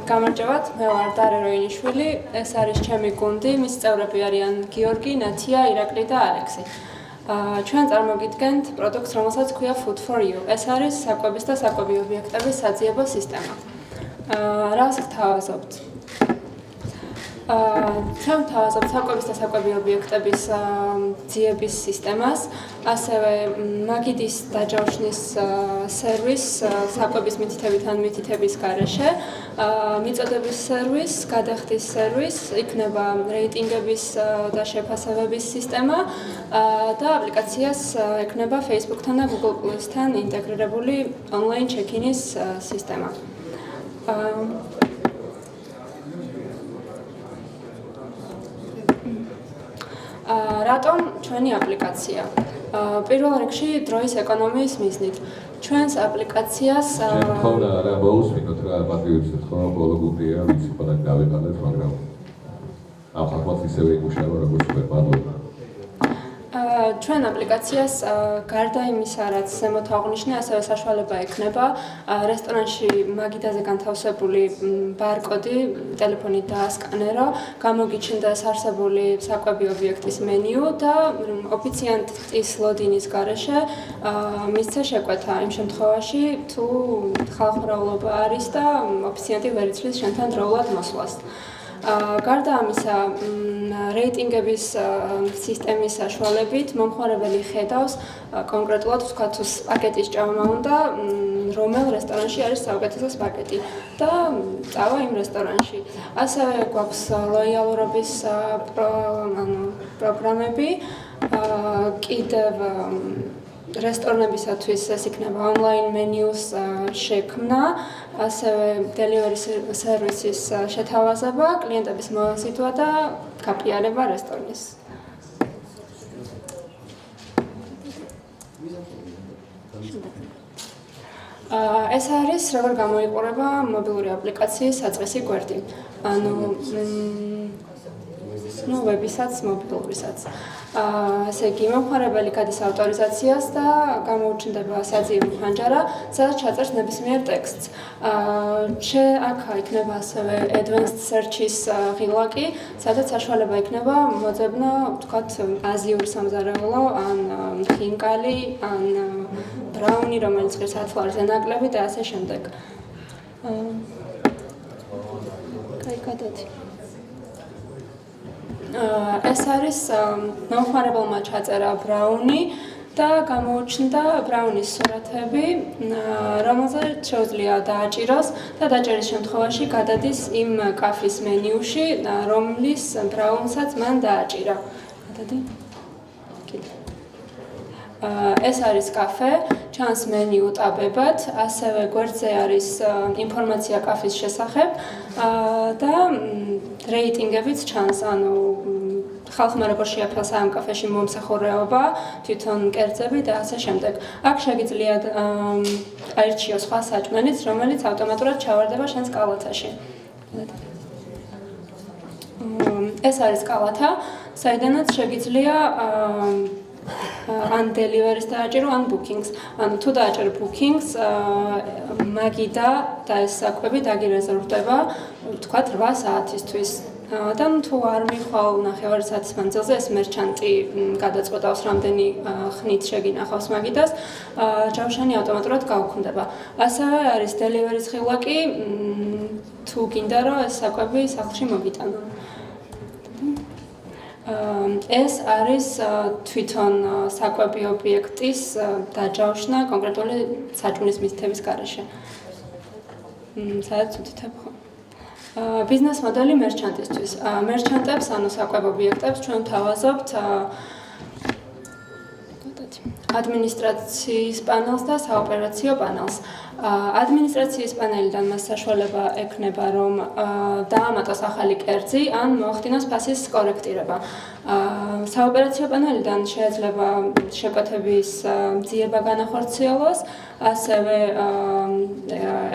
გამარჯობათ, მე ვარ დარე როინიშვილი, ეს არის ჩემი გუნდი, მის წევრები არიან გიორგი, ნათია, ირაკლი და ალექსი. ჩვენ წარმოგიდგენთ პროდუქტს, რომელსაც ქვია Food for You. ეს არის საკვების და საკვები ობიექტების საძიებო სისტემა. რას გთავაზობთ? ჩვენ ვთავაზობთ საკვების და საკვები ობიექტების ძიების სისტემას, ასევე მაგიდის დაჯავშნის სერვისს საკვების მითითებით ან მითითების გარეშე, მიწოდების სერვისს, გადახდის სერვისს, იქნება რეიტინგების და შეფასებების სისტემა და აპლიკაციას ექნება Facebook-თან და Google Plus-თან ინტეგრირებული ონლაინ ჩეკინის სისტემა. რატომ ჩვენი აპლიკაცია? პირველ რიგში დროის ეკონომიის მიზნით. ჩვენს აპლიკაციას ხოდა რა მოусმინოთ რა პატრიოტის ხომ ბოლო გუნდია ვიცი ყველა გავიყალეთ მაგრამ ახალმოც ისევე იგუშავა როგორც მადლობა ჩვენ აპლიკაციას გარდა იმისა, რაც ზემოთ აღნიშნე, ასევე საშუალება ექნება რესტორანში მაგიდაზე განთავსებული ბარკოდი ტელეფონით დაასკანერო, გამოგიჩნდეს არსებული საკვები ობიექტის მენიუ და ოფიციანტის ლოდინის გარეშე მისცე შეკვეთა იმ შემთხვევაში, თუ ხალხმრავლობა არის და ოფიციანტი ვერ იცვლის შენთან დროულად მოსვლას. გარდა ამისა, რეიტინგების სისტემის საშუალებით მომხმარებელი ხედავს კონკრეტულად ვთქვათ, თუ პაკეტის ჭამა უნდა, რომელ რესტორანში არის საუკეთესო პაკეტი და წავა იმ რესტორანში. ასევე გვაქვს ლოიალურობის პროგრამები, კიდევ რესტორნებისათვის ეს იქნება ონლაინ მენიუს შექმნა, ასევე დელივერი სერვისის შეთავაზება, კლიენტების მოაზიდვა და გაფიარება რესტორნის. ეს არის როგორ გამოიყურება მობილური აპლიკაციის საწყისი გვერდი. ვებისაც, მობილურისაც. ესე იგი, მომხმარებელი გადის ავტორიზაციას და გამოუჩნდება საძიებო ფანჯარა, სადაც ჩაწერს ნებისმიერ ტექსტს. აქ იქნება ასევე advanced search-ის ღილაკი, სადაც საშუალება იქნება მოძებნო, ვთქვათ, აზიური სამზარეულო, ან ხინკალი, ან ბრაუნი, რომელიც ღირს 10 ლარზე ნაკლები და ასე შემდეგ. ეს არის მომხმარებელმა ჩაწერა ბრაუნი და გამოუჩნდა ბრაუნის სურათები, რომელზეც შეუძლია დააჭიროს და დაჭერის შემთხვევაში გადადის იმ კაფის მენიუში, რომლის ბრაუნსაც მან დააჭირა. ეს არის კაფე, ჩანს მენიუ ტაბებად, ასევე გვერდზე არის ინფორმაცია კაფის შესახებ და რეიტინგებიც ჩანს, ანუ ხალხმა როგორ შეაფასა ამ კაფეში მომსახურება, თვითონ კერძები და ასე შემდეგ. აქ შეგიძლიათ აირჩიოს სხვა საჭმელიც, რომელიც ავტომატურად ჩავარდება შენს კალათაში. ეს არის კალათა, საიდანაც შეგიძლია ან delivery-ს დააჭირო, ან bookings. ანუ თუ დააჭერ bookings, მაგიდა და ეს საკვები დაგირეზერვდება, ვთქვათ, 8 საათისთვის. და თუ არ მიხვალ 9 საათის მანძილზე ეს მერჩანტი გადაწყვეტავს, რამდენი ხნით შეგინახავს მაგიდას, ჯავშანი ავტომატურად გაუქმდება. ასევე არის delivery-ს ღილაკი, თუ გინდა რომ ეს საკვები სახლში მოგიტანონ. ეს არის თვითონ საკვები ობიექტის დაჯავშნა კონკრეტული საჭმლის მითითების გარეშე. სადაც უთითებ ხო? ბიზნეს მოდელი მერჩანტისთვის. მერჩანტებს, ანუ საკვებ ობიექტებს ჩვენ ვთავაზობთ ადმინისტრაციის პანელს და საოპერაციო პანელს. ადმინისტრაციის პანელიდან მას საშუალება ექნება, რომ დაამატოს ახალი კერძი ან მოახდინოს ფასის კორექტირება. საოპერაციო პანელიდან შეიძლება შეკვეთების ძიება განახორციელოს, ასევე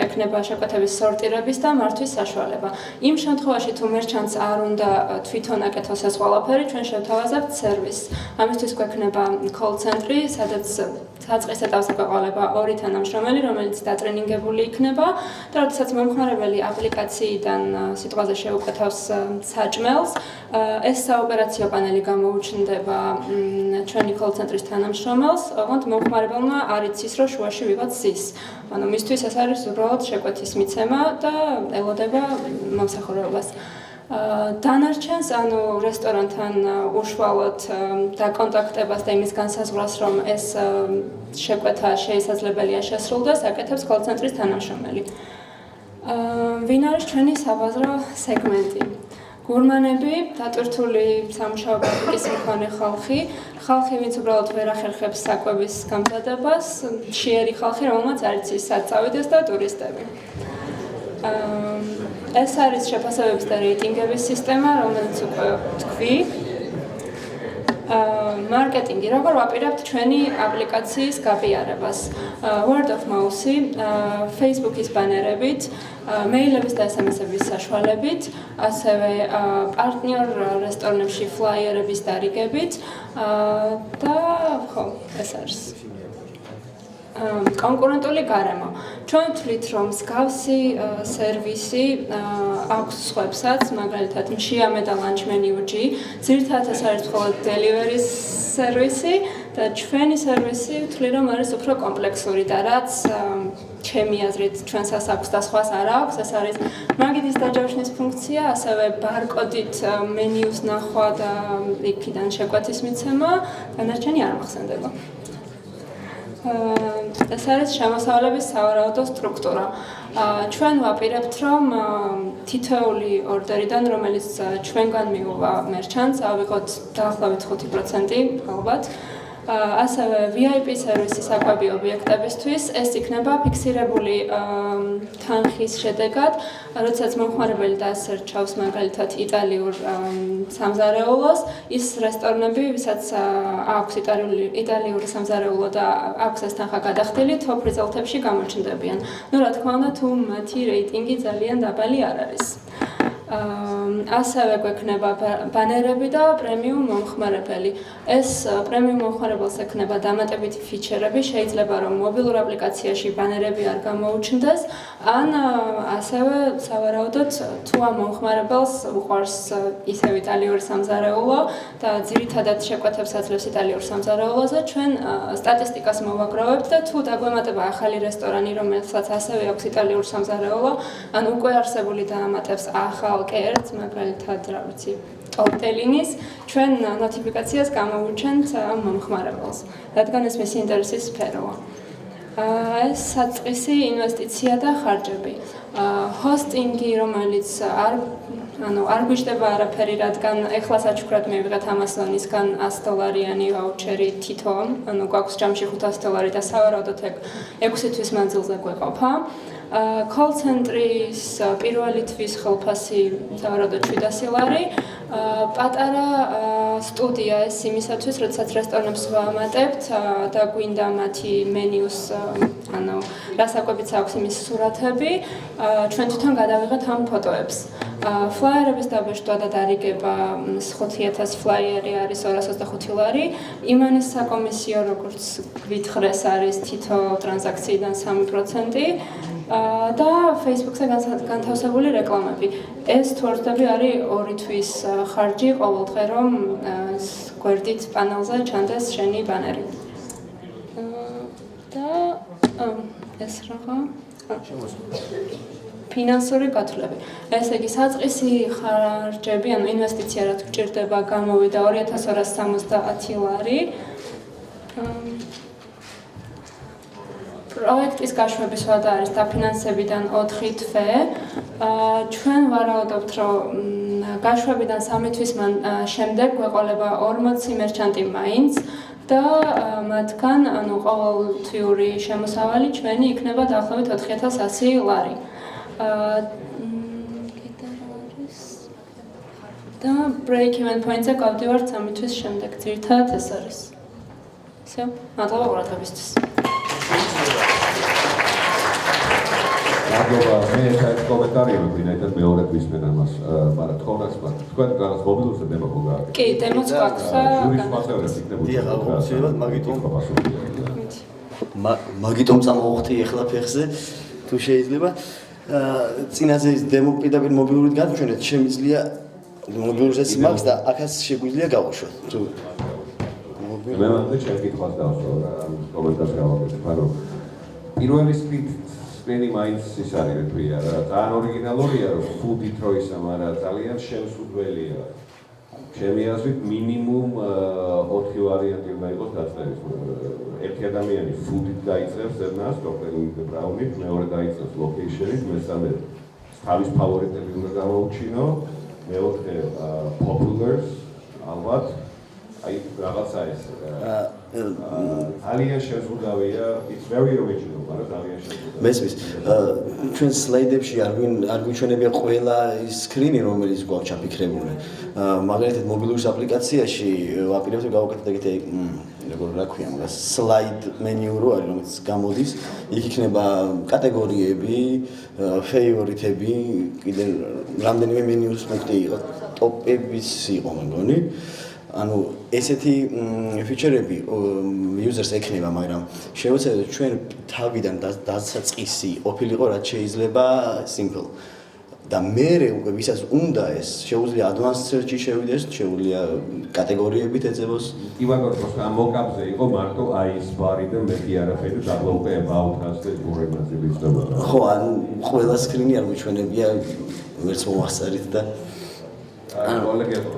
ექნება შეკვეთების სორტირების და მართვის საშუალება. იმ შემთხვევაში თუ მერჩანტს არ უნდა თვითონ აკეთოს ეს ყველაფერი, ჩვენ შევთავაზებთ სერვისს. ამისთვის გვექნება call ცენტრი, სადაც საწყის ეტაპზე გვეყოლება 2 თანამშრომელი, რომელიც დატრენინგებული იქნება და როდესაც მომხმარებელი აპლიკაციიდან სიტყვაზე შეუკვეთავს საჭმელს, ეს საოპერაციო პანელი გამოუჩნდება ჩვენი call ცენტრის თანამშრომელს, ოღონდ მომხმარებელმა არ იცის, რომ შუაში ვიღაც ზის. ანუ მისთვის ეს არის უბრალოდ შეკვეთის მიცემა და ელოდება მომსახურებას. დანარჩენს, ანუ რესტორანთან უშუალოდ დაკონტაქტებას და იმის განსაზღვრას, რომ ეს შეკვეთა შესაძლებელია შესრულდეს, აკეთებს call ცენტრის თანამშრომელი. ვინ არის ჩვენი საბაზრო სეგმენტი? გურმანები, დატვირთული სამუშაო პრაქტიკის მქონე ხალხი, ვინც უბრალოდ ვერ ახერხებს საკვების გამზადებას, მშიერი ხალხი, რომელმაც არ იცის სად წავიდეს და ტურისტები. ეს არის შეფასებების და რეიტინგების სისტემა, რომელიც უკვე თქვი. მარკეტინგი, როგორ ვაპირებთ ჩვენი აპლიკაციის გაბიარებას? Word of mouth-ი, Facebook-ის ბანერებით, მეილების და SMS-ების საშუალებით, ასევე პარტნიორ რესტორნებში ფლაიერების დარიგებით და ხო, ეს არის. კონკურენტული გარემო. ჩვენ ვთვლით, რომ მსგავსი სერვისი აქვს სხვებსაც, მაგალითად, მშიამე და lunch menu-ში, ძირითადად ეს არის მხოლოდ delivery სერვისი და ჩვენი სერვისი ვთვლი, რომ არის უფრო კომპლექსური და რაც ჩემი აზრით ჩვენსაც აქვს და სხვას არ აქვს, ეს არის მაგიდის დაჯავშნის ფუნქცია, ასევე ბარკოდით მენიუს ნახვა და იქიდან შეკვეთის მიცემა, დანარჩენი არ მახსენდება. ეს არის შემოსავლების სავარაუდო სტრუქტურა. ჩვენ ვაპირებთ, რომ თითოეული ორდერიდან, რომელიც ჩვენგან მიუვა მერჩანტს, ავიღოთ დაახლოებით 5% ალბათ. ასევე VIP სერვისი საკვები ობიექტებისთვის ეს იქნება ფიქსირებული თანხის შედეგად, როდესაც მომხმარებელი დაასერჩავს მაგალითად იტალიურ სამზარეულოს, ის რესტორნები, ვისაც აქვს იტალიური სამზარეულო და აქვს ეს თანხა გადახდილი, top result-ებში გამოჩნდებიან. რა თქმა უნდა, თუ მათი რეიტინგი ძალიან დაბალი არ არის. ასევე გვექნება ბანერები და პრემიუმ მომხმარებელი. ეს პრემიუმ მომხმარებელს ექნება დამატებითი ფიჩერები, შეიძლება რომ მობილურ აპლიკაციაში ბანერები არ გამოუჩნდეს, ან ასევე სავარაუდოდ თუ ამ მომხმარებელს უყვარს ისევ იტალიური სამზარეულო და ძირითადად შეკვეთებს აძლევს იტალიურ სამზარეულოზე, ჩვენ სტატისტიკას მოვაგროვებთ და თუ დაგვემატება ახალი რესტორანი, რომელსაც ასევე აქვს იტალიურ სამზარეულო, ან უკვე არსებული დაამატებს ახალ კერძს, მაგალითად, რა ვიცი, ტორტელინის, ჩვენ ნოტიფიკაციას გამოვუჩენთ მომხმარებელს, რადგან ეს მისი ინტერესის სფეროა. ეს საწყისი ინვესტიცია და ხარჯები. ჰოსტინგი, რომელიც არ გვიჭდება არაფერი, რადგან ეხლა საჩუქრად მივიღეთ Amazon-ისგან $100 ვაუჩერი თითო, გვაქვს ჯამში $500 და სავარაუდოდ 6 თვის მანძილზე გვეყოფა. call ცენტრის პირველი თვის ხელფასი სავარაუდოდ $700. პატარა სტუდია ეს იმისათვის, როდესაც რესტორნებს ვამატებთ და გვინდა მათი მენიუს, რა საკვებიც აქვს იმის სურათები, ჩვენ თვითონ გადავიღეთ ამ ფოტოებს. ფლაიერების დაბეჭდვა და დარიგება 5,000 ფლაიერი არის $225. იმანის საკომისიო, როგორც გვითხრეს, არის თითო ტრანზაქციიდან 3%. და Facebook-ზე განთავსებული რეკლამები. ეს თუ არ ვთქვი, არის 2 თვის ხარჯი ყოველდღე, რომ გვერდით პანელზე ჩანდეს შენი ბანერი. და ეს რაღა ფინანსური გათვლები. ესე იგი, საწყისი ხარჯები, ინვესტიცია რაც გჭირდება, გამოვიდა $2270. პროექტის გაშვების ვადა არის დაფინანსებიდან 4 თვე. ჩვენ ვარაუდობთ, რომ გაშვებიდან 3 თვის შემდეგ გვეყოლება 40 მერჩანტი მაინც და მათგან ყოველთვიური შემოსავალი ჩვენი იქნება დაახლოებით $4100. და break-even point-ზე გავდივართ 3 თვის შემდეგ. ძირითადად ეს არის. Всё, მადლობა ყურადღებისთვის. მადლობა, მე საერთოდ კომენტარი არ ვინაიდან მეორედ ვისმენ ამას, მაგრამ თქონაც მაგ. თქვენ განს მობილურზე დემო ხო გააკეთეთ? კი, დემოც გვაქვს და ჟურის მასწავლებლებს იქნებოდა. დიახ, აუცილებლად მაგიტომ პასუხი. მაგიტომ წამოვხდი ახლა ფეხზე თუ შეიძლება. წინაზე ის დემო პირდაპირ მობილურით გადავჩენეთ, შემიძლია მობილურზეც მაქვს და აქაც შეგვიძლია გავუშვათ. თუ მე მანდ ჩემ კითხვას დავსვა რა კომენტარს გავაკეთებ, ანუ პირველი სპენი მაინც ის არის რთვია რა, ძალიან ორიგინალურია რომ ფუდით რო ისა, მაგრამ ძალიან შემსუძველია. ჩემი აზრით მინიმუმ 4 ვარიანტი უნდა იყოს დაწერილი. ერთი ადამიანი ფუდით დაიწერს ზერნას, დოქტორ ბრაუნით, მეორე დაიწერს ლოკეიშენით, მესამე თავის ფავორიტები უნდა გამოუჩინო, მეოთხე populars ალბათ აი რაღაცა ეს ძალიან შეზღუდავია, it's very original, მაგრამ ძალიან შეზღუდავია. მესმის, ჩვენ სლაიდებში არ გვიჩვენებია ყველა ის სკრინი, რომელიც გვაქვს ჩაფიქრებული. მაგალითად, მობილურის აპლიკაციაში ვაპირებთ გავაკეთოთ ეგეთი, როგორ რა ქვია მაგას, სლაიდ მენიუ რო არის, რომელიც გამოდის, იქ იქნება კატეგორიები, ფეივორიტები, კიდე რამდენიმე მენიუს პუნქტი იყო, ტოპების იყო მეგონი. ანუ ესეთი ფიჩერები იუზერს ექნება, მაგრამ შეუძლია ჩვენ თავიდან დასაწყისი ყოფილიყო, რაც შეიძლება simple. და მერე უკვე ვისაც უნდა ეს, შეუძლია advanced search-ი შევიდეს, შეუძლია კატეგორიებით ეძებოს. კი ვაგონი, просто ამ მოკაპზე იყო მარტო აი ეს ბარი და მეტი არაფერი და დაბლა უკვე about us და გურემაზე ვიცდება. ხო, ან ყველა სკრინი არ მიჩვენებია ვერც მომასწარით და ანუ კოლეგებო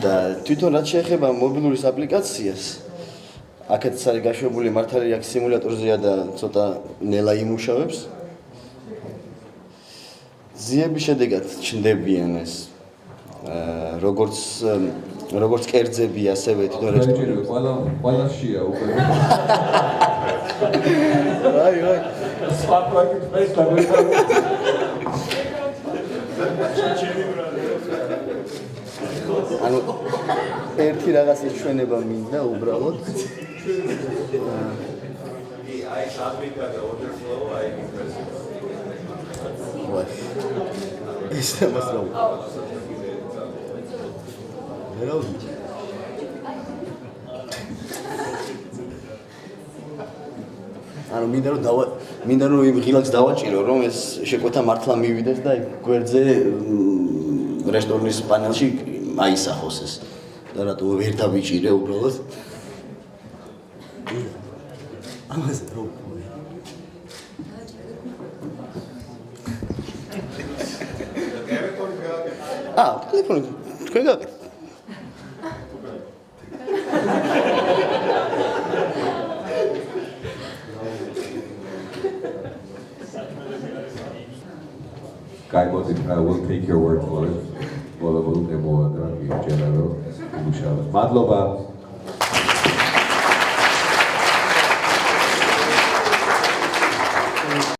და თვითონ რაც შეეხება მობილურის აპლიკაციას, აქაც არის გაშვებული მართალი აქ სიმულატორზეა და ცოტა ნელა იმუშავებს. ძიების შედეგად ჩნდებიან ეს როგორც კერძები, ასევე თვითონ რეჟიმი ყველაშია უკვე. აი სპარტაკი ეს დაგვეცადა. ანუ ერთი რაღაცის ჩვენება მინდა უბრალოდ. აი საბიკა და overflow აი impressive. ეს თემას რა ვუყო. ვერავდი. ანუ მინდა რომ იმ ღილაკს დავაჭირო, რომ ეს შეკვეთა მართლა მივიდეს და გვერდზე რესტორნის პანელში აისახოს ეს. და რატო ვერ დავიჭირე უბრალოდ? ამაზე რა ვუყო. ტელეფონი თქვენ გააკეთეთ. Guy, I will take your word for it. Well, I will demo and general. Madloba.